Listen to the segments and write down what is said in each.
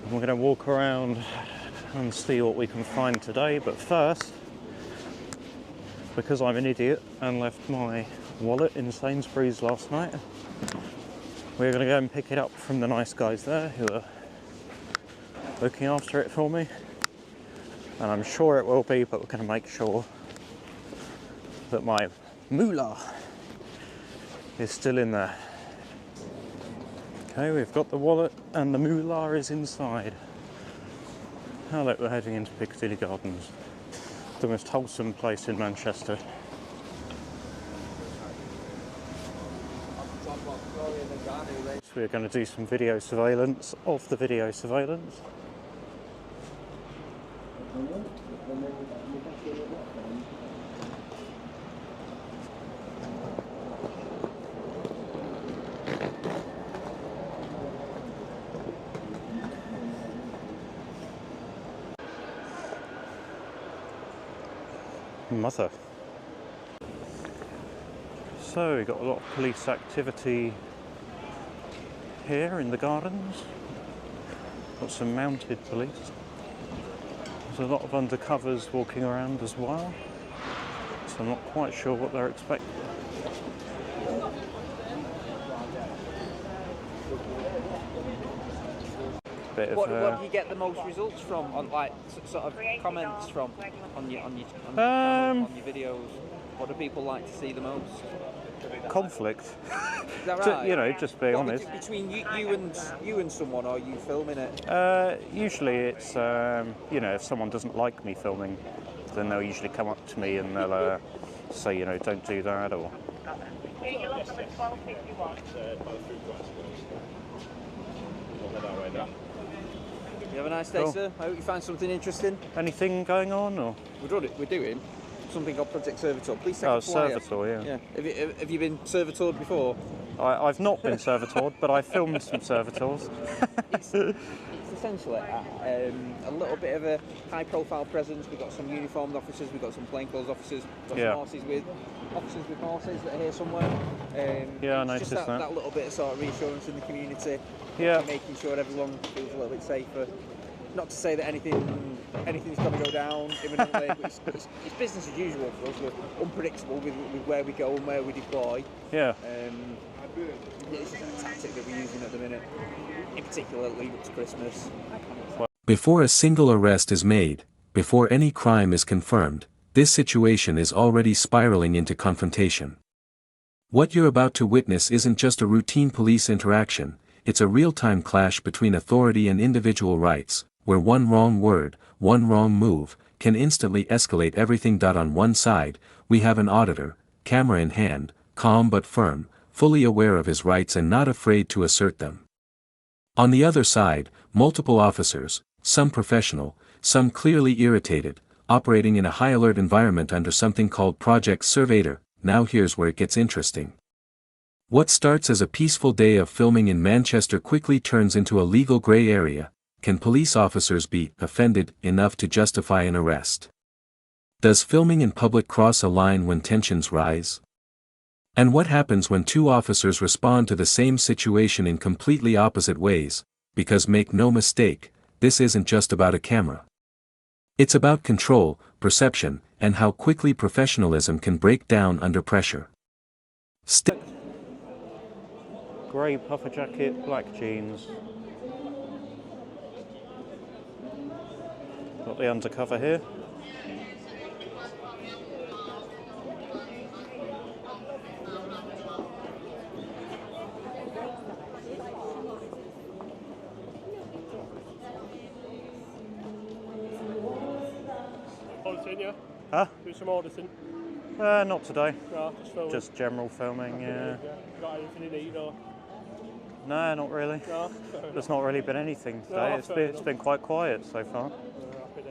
We're going to walk around and see what we can find today, but first, because I'm an idiot and left my wallet in Sainsbury's last night, we're going to go and pick it up from the nice guys there who are looking after it for me. And I'm sure it will be, but we're going to make sure that my moolah is still in there. Okay, we've got the wallet and the moolah is inside. Now that we're heading into Piccadilly Gardens, the most wholesome place in Manchester. So we're going to do some video surveillance of the video surveillance. Mother. So we've got a lot of police activity here in the gardens. Got some mounted police. There's a lot of undercovers walking around as well. So I'm not quite sure what they're expecting. What do you get the most results from, on like sort of comments from on your channel, on your videos? What do people like to see the most? Conflict. Is that right? You know, just be honest. Between you and someone, or you filming it? Usually it's you know, if someone doesn't like me filming, then they'll usually come up to me and they'll say, you know, don't do that, or. You have a nice day, Cool. sir. I hope you find something interesting. Anything going on, or? We're doing something called Project Servitor. Please take Oh, a flyer. Servitor, yeah. Have you been servitored before? I've not been servitored, but I filmed some servitors. It's essentially a little bit of a high-profile presence. We've got some uniformed officers, we've got some plainclothes officers, we've got some officers with horses that are here somewhere. Yeah, I noticed just that little bit of sort of reassurance in the community. Yeah. Making sure everyone feels a little bit safer. Not to say that anything's going to go down imminently, but it's business as usual for us. We're unpredictable with where we go and where we deploy. Yeah. This is a tactic that we're using at the minute, in particular lead up to Christmas. Before a single arrest is made, before any crime is confirmed, this situation is already spiraling into confrontation. What you're about to witness isn't just a routine police interaction, it's a real-time clash between authority and individual rights, where one wrong word, one wrong move, can instantly escalate everything. On one side, we have an auditor, camera in hand, calm but firm, fully aware of his rights and not afraid to assert them. On the other side, multiple officers, some professional, some clearly irritated, operating in a high-alert environment under something called Project Servitor. Now here's where it gets interesting. What starts as a peaceful day of filming in Manchester quickly turns into a legal grey area. Can police officers be offended enough to justify an arrest? Does filming in public cross a line when tensions rise? And what happens when two officers respond to the same situation in completely opposite ways? Because make no mistake, this isn't just about a camera. It's about control, perception, and how quickly professionalism can break down under pressure. Grey puffer jacket, black jeans. Got the undercover here. Auditing, yeah? Huh? Do some auditing? Not today. No, just filming. Just general filming, yeah. Got anything you need, or? No, not really. No? There's not really been anything today. It's been quite quiet so far,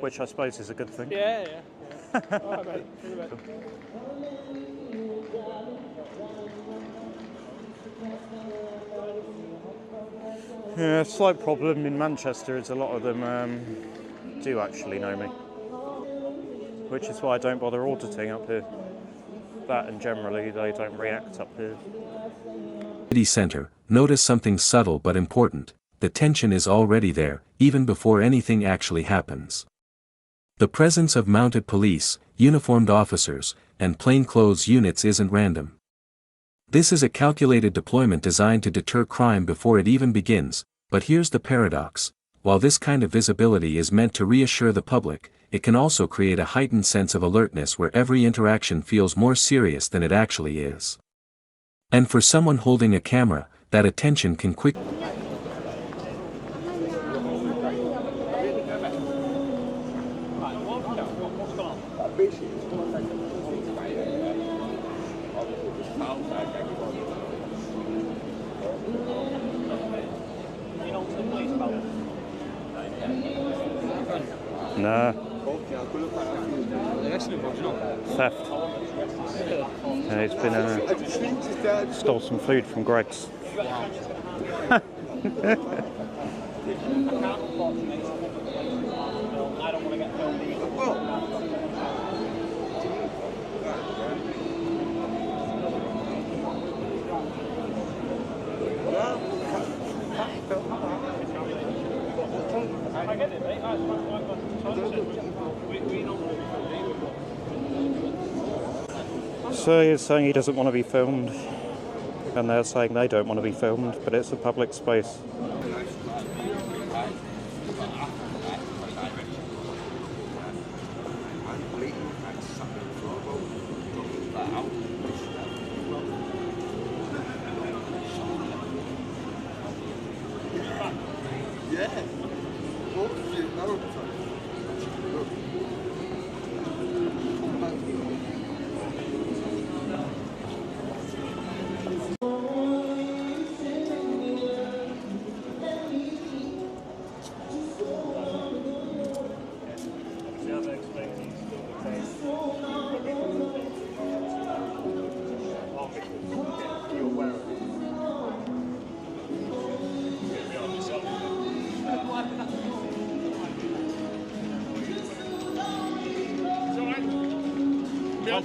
which I suppose is a good thing. Yeah. All right, mate. See you in a bit. Yeah, a slight problem in Manchester is a lot of them do actually know me, which is why I don't bother auditing up here. That, and generally they don't react up here. City center, notice something subtle but important. the tension is already there, even before anything actually happens. The presence of mounted police, uniformed officers, and plainclothes units isn't random. This is a calculated deployment designed to deter crime before it even begins, but here's the paradox. While this kind of visibility is meant to reassure the public, it can also create a heightened sense of alertness where every interaction feels more serious than it actually is. And for someone holding a camera, that attention can quickly Nah. Theft. It's been stole some food from Greg's. So he's saying he doesn't want to be filmed, and they're saying they don't want to be filmed, but it's a public space.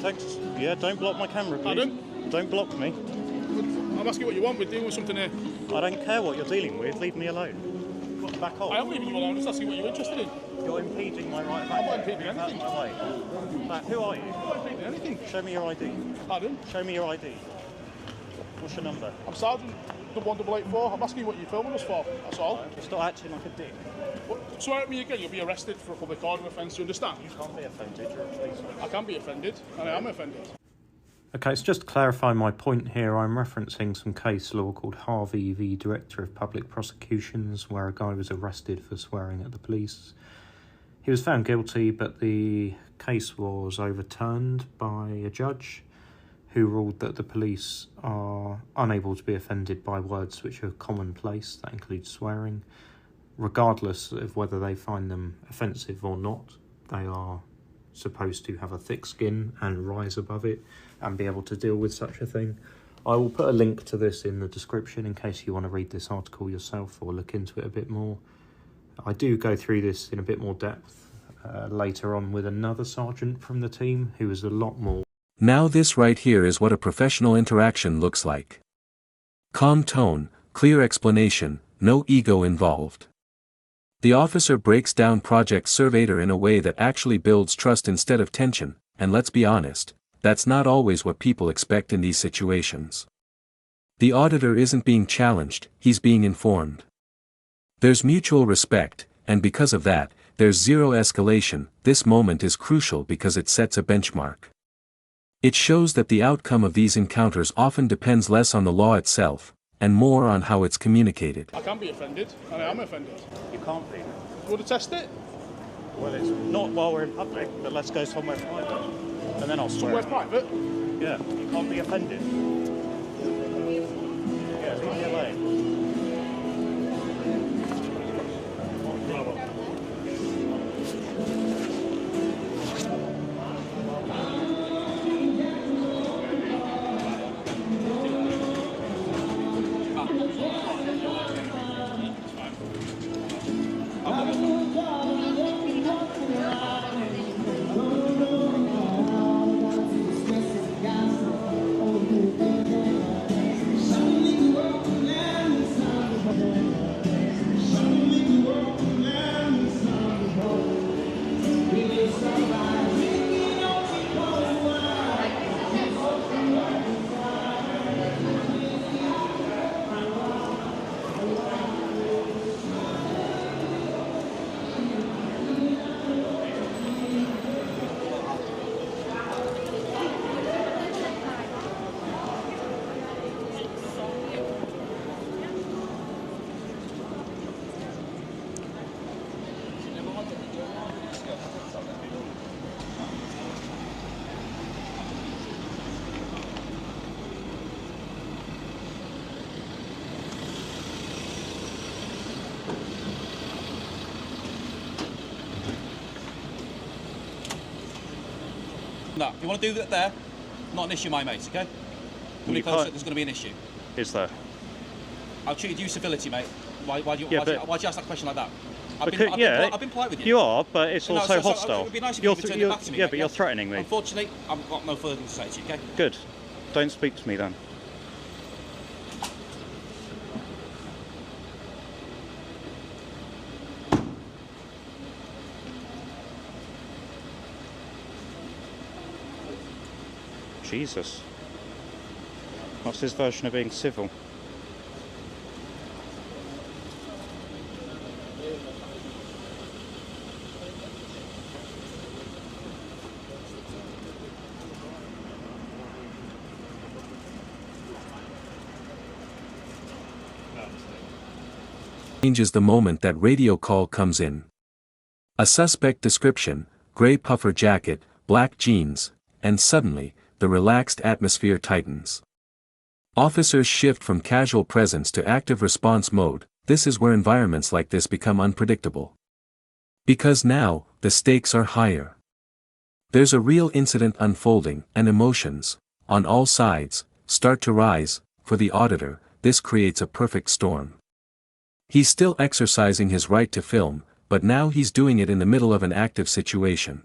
Thanks. Yeah, don't block my camera, please. Pardon? Don't block me. I'm asking what you want. We're dealing with something here. I don't care what you're dealing with. Leave me alone. Back off. I am leaving you alone. I'm just asking what you're interested in. You're impeding my right of I'm not access. impeding anything. Who are you? I'm not impeding anything. Show me your ID. Pardon? Show me your ID. What's your number? I'm Sergeant 1884. I'm asking you what you're filming us for. That's all. Stop acting like a dick. Swear at me again, you'll be arrested for a public order offence. You understand? You can't be offended. You're a policeman. I can be offended, and I am offended. Okay, so just to clarify my point here, I'm referencing some case law called Harvey v. Director of Public Prosecutions, where a guy was arrested for swearing at the police. He was found guilty, but the case was overturned by a judge who ruled that the police are unable to be offended by words which are commonplace, that includes swearing. Regardless of whether they find them offensive or not, they are supposed to have a thick skin and rise above it and be able to deal with such a thing. I will put a link to this in the description in case you want to read this article yourself or look into it a bit more. I do go through this in a bit more depth later on with another sergeant from the team who is a lot more. Now this right here is what a professional interaction looks like. Calm tone, clear explanation, no ego involved. The officer breaks down Project Surveyor in a way that actually builds trust instead of tension, and let's be honest, that's not always what people expect in these situations. The auditor isn't being challenged, he's being informed. There's mutual respect, and because of that, there's zero escalation. This moment is crucial because it sets a benchmark. It shows that the outcome of these encounters often depends less on the law itself, and more on how it's communicated. I can be offended, and I am offended. You can't be. You want to test it? Well, it's not while we're in public, but let's go somewhere private. And then I'll swear. Somewhere private? Yeah, you can't be offended. Yeah, leave me alone. No, if you want to do that there, not an issue, my mate, okay? Come any closer, there's going to be an issue. Is there? I've treated you civility, mate. Why do you ask that question like that? I've been polite with you. You are, but it's also so hostile. it would be nice if you returned it back to me. Yeah, mate, but you're threatening me. Unfortunately, I've got no further to say to you, okay? Good. Don't speak to me then. Jesus. What's his version of being civil? Changes the moment that radio call comes in. A suspect description, gray puffer jacket, black jeans, and suddenly, the relaxed atmosphere tightens. Officers shift from casual presence to active response mode. This is where environments like this become unpredictable. Because now, the stakes are higher. There's a real incident unfolding, and emotions, on all sides, start to rise. For the auditor, this creates a perfect storm. He's still exercising his right to film, but now he's doing it in the middle of an active situation.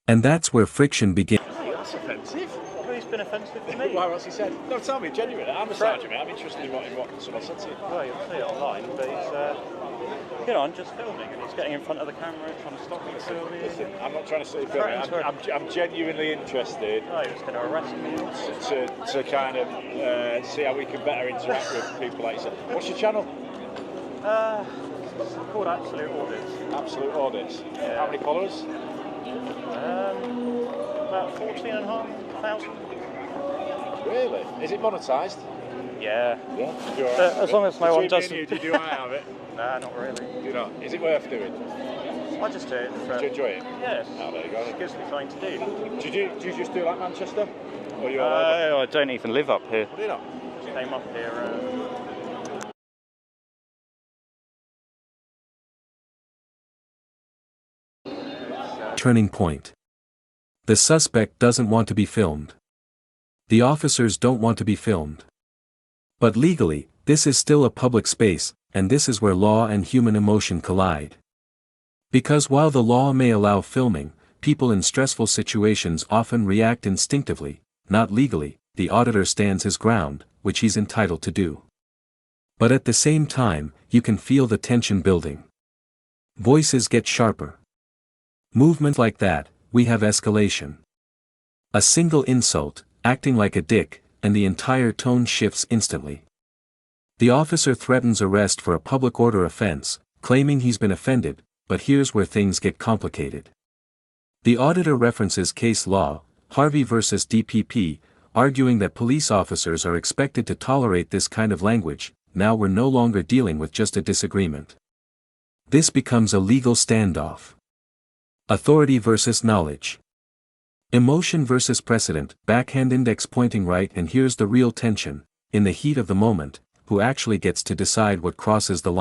And that's where friction begins. That's offensive. He's been offensive to me. Why, what's he said? No, tell me, genuinely. I'm a sergeant, mate. I'm interested in what someone said to you. Well, you'll see it online, but he's, I'm just filming and he's getting in front of the camera and trying to stop me filming. Listen, I'm not trying to say filming. I'm genuinely interested. Oh, he was going to arrest me. To kind of see how we can better interact with people like yourself. What's your channel? It's called Absolute Audits. Absolute Audits. Yeah. How many followers? About 14,500. Really? Is it monetised? Yeah. Yeah. As long as no one doesn't. Do you do I have it? Nah, not really. Do you not? Is it worth doing? I just do it for... Do you enjoy it? Yes. Oh, there you go. It gives me something to do. Do you just do like Manchester? Or you all over? I don't even live up here. Do you not? Just came up here. Turning point. The suspect doesn't want to be filmed. The officers don't want to be filmed. But legally, this is still a public space, and this is where law and human emotion collide. Because while the law may allow filming, people in stressful situations often react instinctively, not legally. The auditor stands his ground, which he's entitled to do. But at the same time, you can feel the tension building. Voices get sharper. Movement like that, we have escalation. A single insult, acting like a dick, and the entire tone shifts instantly. The officer threatens arrest for a public order offense, claiming he's been offended, but here's where things get complicated. The auditor references case law, Harvey versus DPP, arguing that police officers are expected to tolerate this kind of language. Now we're no longer dealing with just a disagreement. This becomes a legal standoff. Authority versus knowledge. Emotion versus precedent, backhand index pointing right, and here's the real tension, in the heat of the moment, who actually gets to decide what crosses the line?